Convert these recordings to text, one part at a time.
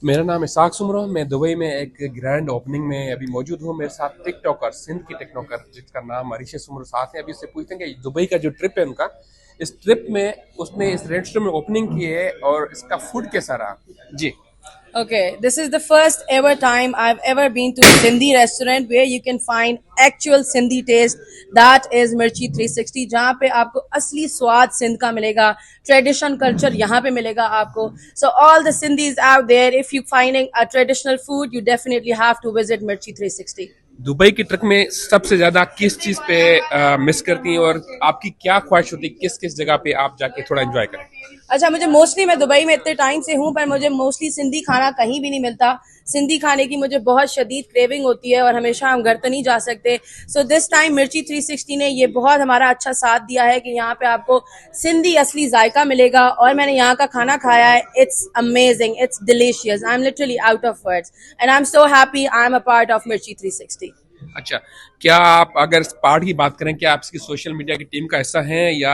मेरा नाम इसाक सुमरो। मैं दुबई में एक ग्रैंड ओपनिंग में अभी मौजूद हूँ। मेरे साथ टिकटॉकर, सिंध की टिकटॉकर जिसका नाम अरीशा सुमरो साथ है। अभी उससे पूछते हैं कि दुबई का जो ट्रिप है उनका, इस ट्रिप में उसने इस रेस्टोरेंट में ओपनिंग की है और इसका फूड कैसा रहा। जी। Okay, this is the first ever time I've ever been to a Sindhi restaurant where you can find actual Sindhi taste. That is Mirchi 360, जहाँ पे आपको असली स्वाद सिंध का मिलेगा, ट्रेडिशनल कल्चर यहाँ पे मिलेगा आपको. So all the Sindhis out there, if you finding a traditional food, you definitely have to visit Mirchi 360. Dubai की ट्रिप में सबसे ज्यादा किस चीज पे मिस करती हैं और आपकी क्या ख्वाहिश होती है किस किस जगह पे आप जाके थोड़ा एंजॉय करें। अच्छा, मुझे मोस्टली, मैं दुबई में इतने टाइम से हूँ पर मुझे मोस्टली सिंधी खाना कहीं भी नहीं मिलता. सिंधी खाने की मुझे बहुत शदीद क्रेविंग होती है और हमेशा हम घर तो नहीं जा सकते. सो दिस टाइम मिर्ची 360 ने ये बहुत हमारा अच्छा साथ दिया है कि यहाँ पे आपको सिंधी असली जायका मिलेगा. और मैंने यहाँ का खाना खाया है. It's amazing, it's delicious. I am literally out of words and I am so happy I am a part of मिर्ची 360. अच्छा, क्या आप अगर पार्ट की बात करें, क्या आप इसकी सोशल मीडिया की टीम का हिस्सा हैं या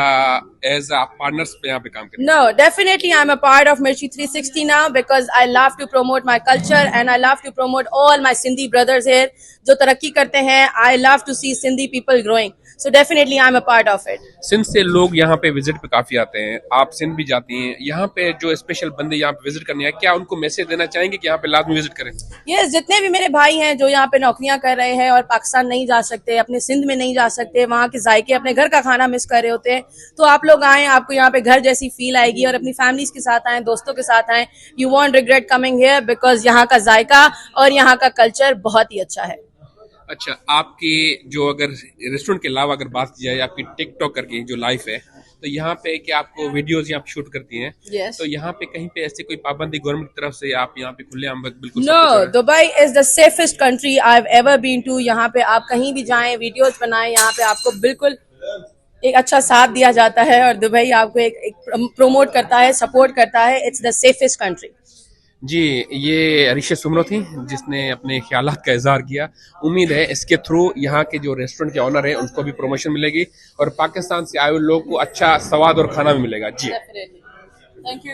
एज आप पार्टनर्स पे यहाँ पे काम करते हैं? No, definitely I'm a part of Mirchi 360 now because I love to promote my culture and I love to promote all my Sindhi brothers here जो तरक्की करते हैं. I love to see Sindhi people growing. So definitely I'm a part of it. Sindh से लोग यहाँ पे visit पे काफी आते हैं, आप सिंध भी जाती हैं। यहाँ पे जो स्पेशल बंदे यहाँ पे विजिट करने आए, क्या उनको मैसेज देना चाहेंगे कि यहाँ पे लाजमी विजिट करें? ये जितने भी मेरे भाई हैं जो यहाँ पे नौकरियां कर रहे हैं और पाकिस्तान नहीं जा सकते, अपने सिंध में नहीं जा सकते, वहाँ के जायके, अपने घर का खाना मिस कर रहे होते हैं, तो आप लोग आए, आपको यहाँ पे घर जैसी फील आएगी और अपनी फैमिलीज के साथ आए, दोस्तों के साथ आए. You want regret coming here because यहाँ का जायका और यहाँ का कल्चर बहुत ही अच्छा है. अच्छा, आपकी जो अगर रेस्टोरेंट के अलावा अगर बात की जाए, आपकी टिकटॉकर की जो लाइफ है, तो यहाँ पे कि आपको वीडियोस यहाँ पे शूट करती हैं, Yes. तो यहाँ पे कहीं पे ऐसी कोई पाबंदी गवर्नमेंट की तरफ से आप यहाँ पे खुलेआम बिल्कुल सब No, कुछ हो रहा है? Dubai is the safest country I have ever been to. यहाँ पे आप कहीं भी जाएं, वीडियोस बनाएं, यहाँ पे आपको बिल्कुल एक अच्छा साथ दिया जाता है और दुबई आपको एक प्रोमोट करता है, सपोर्ट करता है. It's the safest country. जी, ये अरीशा सुमरो थी जिसने अपने ख्यालात का इजहार किया। उम्मीद है इसके थ्रू यहाँ के जो रेस्टोरेंट के ऑनर हैं उनको भी प्रमोशन मिलेगी और पाकिस्तान से आए हुए लोग को अच्छा स्वाद और खाना भी मिलेगा। जी, थैंक यू.